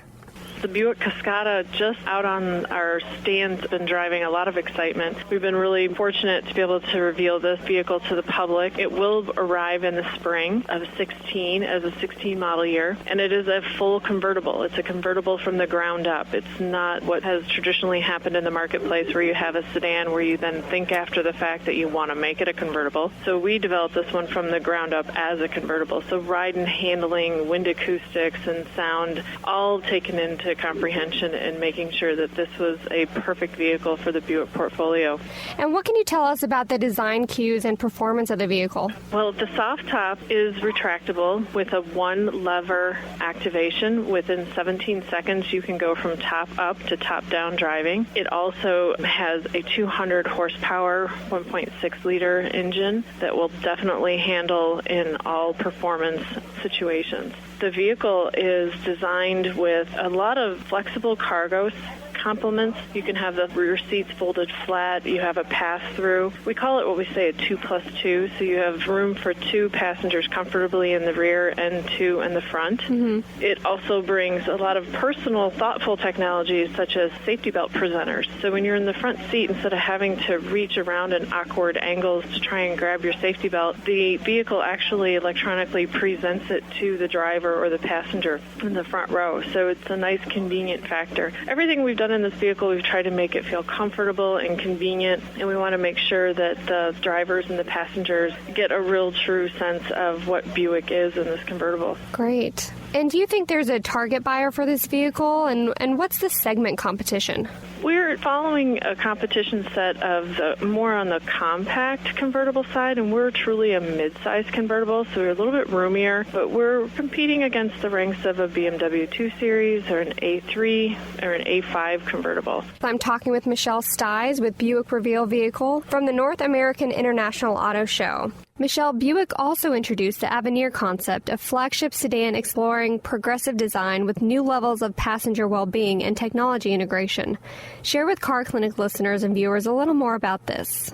The Buick Cascada, just out on our stands, been driving a lot of excitement. We've been really fortunate to be able to reveal this vehicle to the public. It will arrive in the spring of 16 as a 16 model year, and it is a full convertible. It's a convertible from the ground up. It's not what has traditionally happened in the marketplace where you have a sedan where you then think after the fact that you want to make it a convertible. So we developed this one from the ground up as a convertible. So ride and handling, wind acoustics, and sound all taken into comprehension and making sure that this was a perfect vehicle for the Buick portfolio. And what can you tell us about the design cues and performance of the vehicle? Well, the soft top is retractable with a one lever activation. Within 17 seconds, you can go from top up to top down driving. It also has a 200 horsepower, 1.6 liter engine that will definitely handle in all performance situations. The vehicle is designed with a lot of flexible cargo complements. You can have the rear seats folded flat. You have a pass-through. We call it what we say a 2+2, so you have room for 2 passengers comfortably in the rear and 2 in the front. Mm-hmm. It also brings a lot of personal, thoughtful technologies such as safety belt presenters. So when you're in the front seat, instead of having to reach around in awkward angles to try and grab your safety belt, the vehicle actually electronically presents it to the driver or the passenger in the front row. So it's a nice convenient factor. Everything we've done in this vehicle, we've tried to make it feel comfortable and convenient, and we want to make sure that the drivers and the passengers get a real true sense of what Buick is in this convertible. Great. And do you think there's a target buyer for this vehicle, and what's the segment competition? We're following a competition set of more on the compact convertible side, and we're truly a mid-size convertible, so we're a little bit roomier, but we're competing against the ranks of a BMW 2 Series or an A3 or an A5 convertible. I'm talking with Michelle Stees with Buick Reveal Vehicle from the North American International Auto Show. Michelle, Buick also introduced the Avenir concept, a flagship sedan exploring progressive design with new levels of passenger well-being and technology integration. Share with Car Clinic listeners and viewers a little more about this.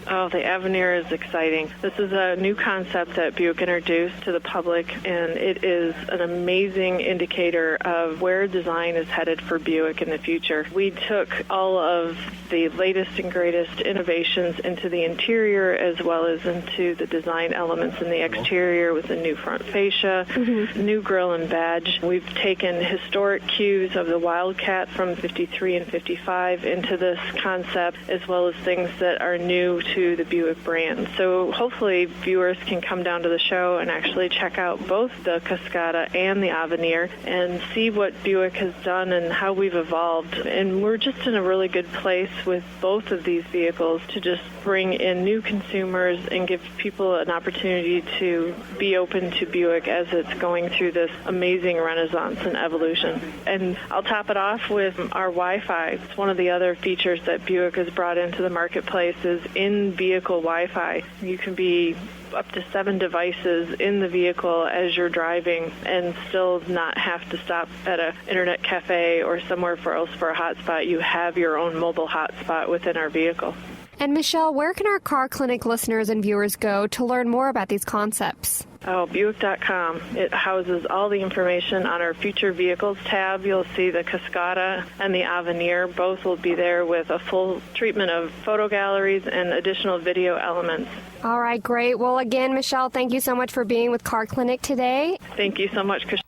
Oh, the Avenir is exciting. This is a new concept that Buick introduced to the public, and it is an amazing indicator of where design is headed for Buick in the future. We took all of the latest and greatest innovations into the interior as well as into the design elements in the exterior with the new front fascia, new grille and badge. We've taken historic cues of the Wildcat from 53 and 55 into this concept, as well as things that are new to the Buick brand. So hopefully viewers can come down to the show and actually check out both the Cascada and the Avenir and see what Buick has done and how we've evolved. And we're just in a really good place with both of these vehicles to just bring in new consumers and give people an opportunity to be open to Buick as it's going through this amazing renaissance and evolution. And I'll top it off with our Wi-Fi. It's one of the other features that Buick has brought into the marketplace is in in-vehicle Wi-Fi. You can be up to 7 devices in the vehicle as you're driving and still not have to stop at an internet cafe or somewhere else for a hotspot. You have your own mobile hotspot within our vehicle. And Michelle, where can our Car Clinic listeners and viewers go to learn more about these concepts? Oh, Buick.com. It houses all the information on our future vehicles tab. You'll see the Cascada and the Avenir. Both will be there with a full treatment of photo galleries and additional video elements. All right, great. Well, again, Michelle, thank you so much for being with Car Clinic today. Thank you so much, Christian.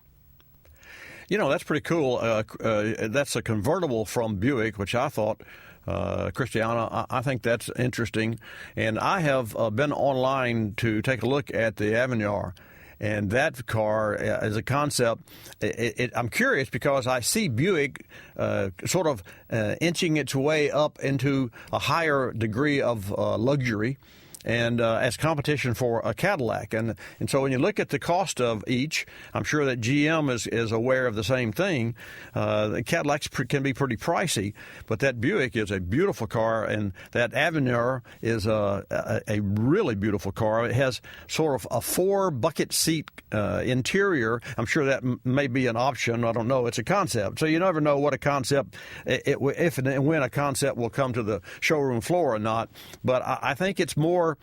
You know, that's pretty cool. That's a convertible from Buick, which I thought, Christiana, I think that's interesting. And I have been online to take a look at the Avenir. And that car, as a concept, I'm curious because I see Buick sort of inching its way up into a higher degree of luxury, and as competition for a Cadillac. And so when you look at the cost of each, I'm sure that GM is aware of the same thing. The Cadillacs can be pretty pricey, but that Buick is a beautiful car, and that Avenir is a really beautiful car. It has sort of a 4-bucket seat interior. I'm sure that may be an option. I don't know. It's a concept. So you never know what a concept, if and when a concept will come to the showroom floor or not. But I think it's more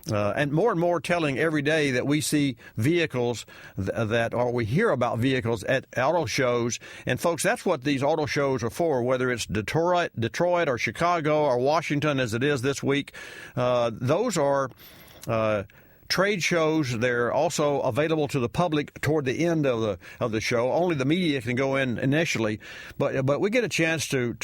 and more telling every day that we see vehicles or we hear about vehicles at auto shows. And folks, that's what these auto shows are for, whether it's Detroit or Chicago or Washington as it is this week. Those are trade shows. They're also available to the public toward the end of the show. Only the media can go in initially, but we get a chance to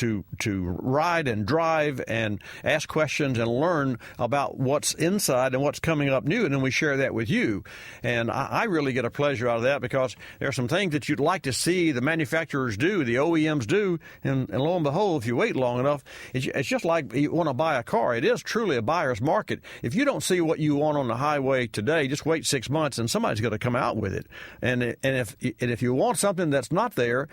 ride and drive and ask questions and learn about what's inside and what's coming up new, and then we share that with you. And I really get a pleasure out of that because there are some things that you'd like to see the manufacturers do, the OEMs do, and lo and behold, if you wait long enough, it's just like you want to buy a car. It is truly a buyer's market. If you don't see what you want on the highway today, just wait 6 months and somebody's going to come out with it. And if you want something that's not there,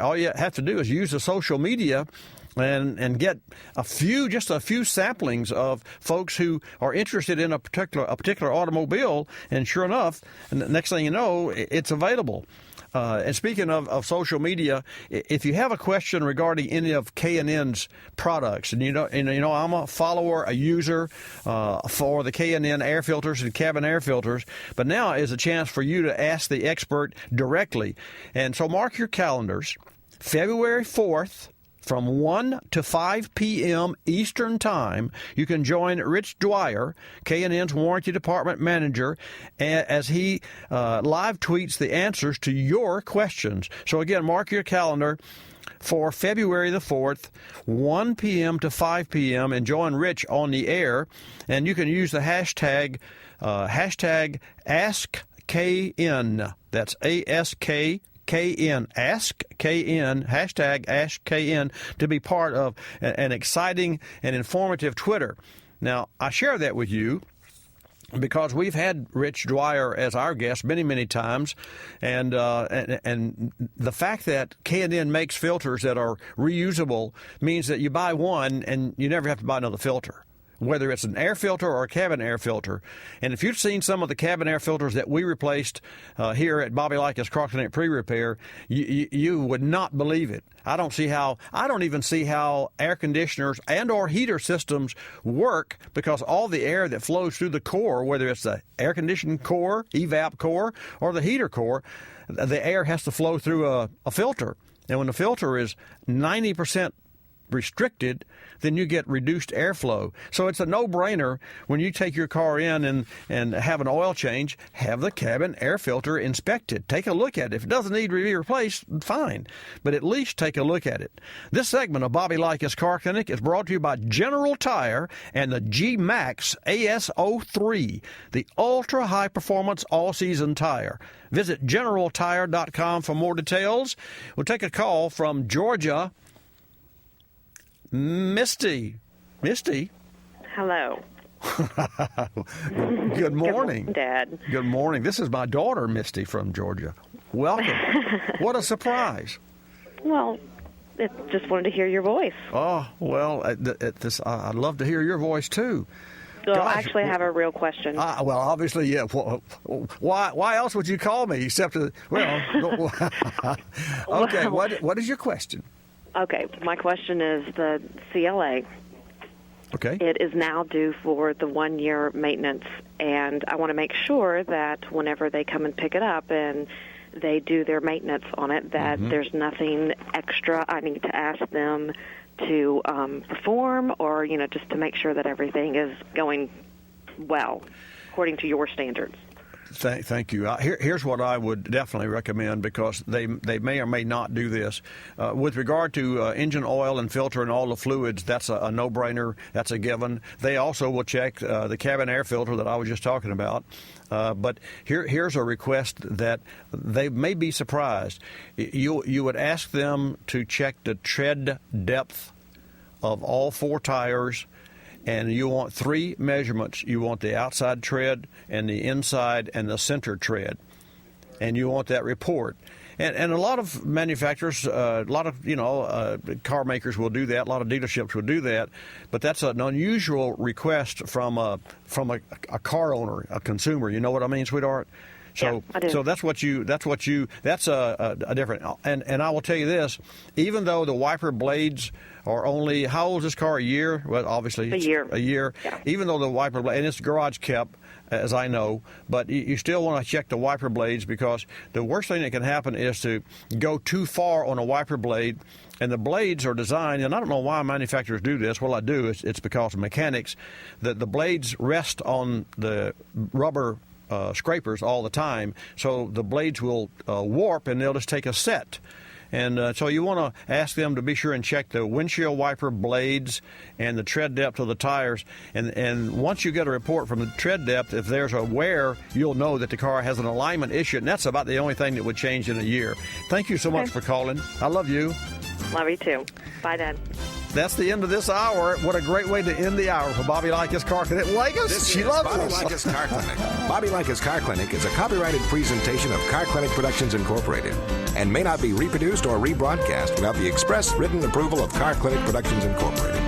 all you have to do is use the social media and get a few samplings of folks who are interested in a particular automobile, and sure enough, and the next thing you know, it's available. And speaking of social media, if you have a question regarding any of K&N's products, and you know I'm a follower, a user for the K&N air filters and cabin air filters, but now is a chance for you to ask the expert directly. And so mark your calendars, February 4th, from 1 to 5 p.m. Eastern Time, you can join Rich Dwyer, K&N's Warranty Department Manager, as he live tweets the answers to your questions. So again, mark your calendar for February the 4th, 1 p.m. to 5 p.m., and join Rich on the air. And you can use the hashtag AskKN. That's ASK. KN, Ask KN, hashtag Ask KN, to be part of an exciting and informative Twitter. Now, I share that with you because we've had Rich Dwyer as our guest many, many times, and the fact that K&N makes filters that are reusable means that you buy one and you never have to buy another filter, whether it's an air filter or a cabin air filter. And if you've seen some of the cabin air filters that we replaced here at Bobby Likis Car Clinic Pre-Repair, you would not believe it. I don't even see how air conditioners and or heater systems work, because all the air that flows through the core, whether it's the air conditioning core, evap core, or the heater core, the air has to flow through a filter. And when the filter is 90% restricted, then you get reduced airflow. So it's a no-brainer when you take your car in and have an oil change, have the cabin air filter inspected. Take a look at it. If it doesn't need to be replaced, fine, but at least take a look at it. This segment of Bobby Likis Car Clinic is brought to you by General Tire and the G-Max AS03, the ultra-high-performance all-season tire. Visit GeneralTire.com for more details. We'll take a call from Georgia. Misty. Hello. Good morning. Good, Dad. Good morning. This is my daughter, Misty, from Georgia. Welcome. What a surprise. Well, just wanted to hear your voice. Oh, well, I'd love to hear your voice, too. So actually, I have a real question. Well, obviously, yeah. Why else would you call me except to, okay, what is your question? Okay, my question is the CLA. Okay. It is now due for the 1-year maintenance, and I want to make sure that whenever they come and pick it up and they do their maintenance on it, that there's nothing extra I need to ask them to perform, or just to make sure that everything is going well according to your standards. Thank you. Here's what I would definitely recommend, because they may or may not do this. With regard to engine oil and filter and all the fluids, that's a no-brainer. That's a given. They also will check the cabin air filter that I was just talking about. But here's a request that they may be surprised. You would ask them to check the tread depth of all 4 tires. And you want 3 measurements. You want the outside tread and the inside and the center tread. And you want that report. And a lot of manufacturers, a lot of, car makers will do that. A lot of dealerships will do that. But that's an unusual request from a car owner, a consumer. You know what I mean, sweetheart? So, I do. So that's a different. And I will tell you this, even though the wiper blades are only, how old is this car? A year? Well, obviously. A year. Yeah. Even though the wiper blade, and it's garage kept, as I know, but you still want to check the wiper blades, because the worst thing that can happen is to go too far on a wiper blade. And the blades are designed, and I don't know why manufacturers do this. Well, I do. It's because of mechanics, that the blades rest on the rubber scrapers all the time, so the blades will warp and they'll just take a set. And so you want to ask them to be sure and check the windshield wiper blades and the tread depth of the tires. And once you get a report from the tread depth, if there's a wear, you'll know that the car has an alignment issue, and that's about the only thing that would change in a year. Thank you so much for calling. I love you. Love you too. Bye, Dad. That's the end of this hour. What a great way to end the hour for Bobby Likis Car Clinic. This is Bobby Likis Car Clinic. Bobby Likis Car Clinic is a copyrighted presentation of Car Clinic Productions Incorporated and may not be reproduced or rebroadcast without the express written approval of Car Clinic Productions Incorporated.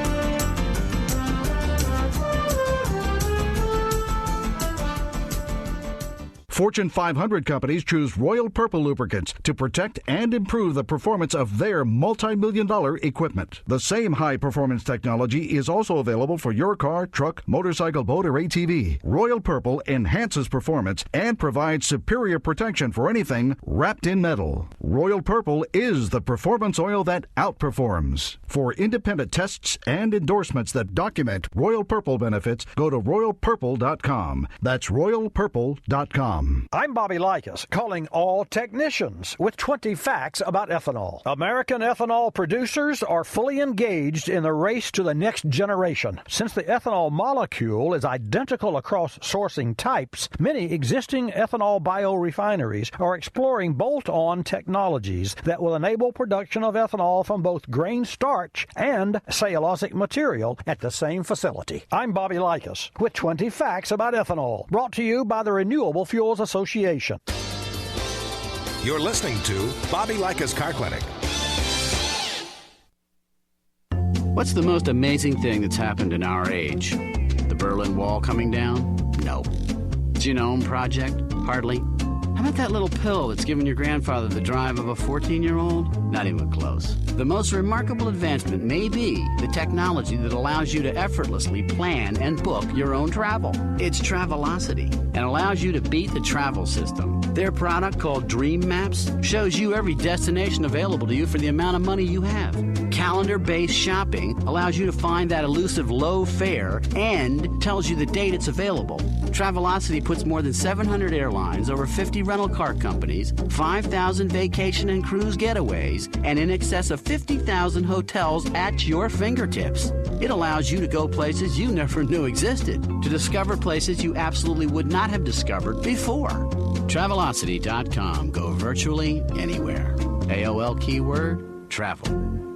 Fortune 500 companies choose Royal Purple lubricants to protect and improve the performance of their multi-million-dollar equipment. The same high-performance technology is also available for your car, truck, motorcycle, boat, or ATV. Royal Purple enhances performance and provides superior protection for anything wrapped in metal. Royal Purple is the performance oil that outperforms. For independent tests and endorsements that document Royal Purple benefits, go to royalpurple.com. That's royalpurple.com. I'm Bobby Likis, calling all technicians with 20 facts about ethanol. American ethanol producers are fully engaged in the race to the next generation. Since the ethanol molecule is identical across sourcing types, many existing ethanol biorefineries are exploring bolt-on technologies that will enable production of ethanol from both grain starch and cellulosic material at the same facility. I'm Bobby Likis with 20 facts about ethanol, brought to you by the Renewable Fuels Association. You're listening to Bobby Likis Car Clinic. What's the most amazing thing that's happened in our age? The Berlin Wall coming down? No. Genome Project? Hardly. How about that little pill that's given your grandfather the drive of a 14-year-old? Not even close. The most remarkable advancement may be the technology that allows you to effortlessly plan and book your own travel. It's Travelocity and allows you to beat the travel system. Their product, called Dream Maps, shows you every destination available to you for the amount of money you have. Calendar-based shopping allows you to find that elusive low fare and tells you the date it's available. Travelocity puts more than 700 airlines, over 50 rental car companies, 5,000 vacation and cruise getaways, and in excess of 50,000 hotels at your fingertips. It allows you to go places you never knew existed, to discover places you absolutely would not have discovered before. Travelocity.com. Go virtually anywhere. AOL keyword, travel.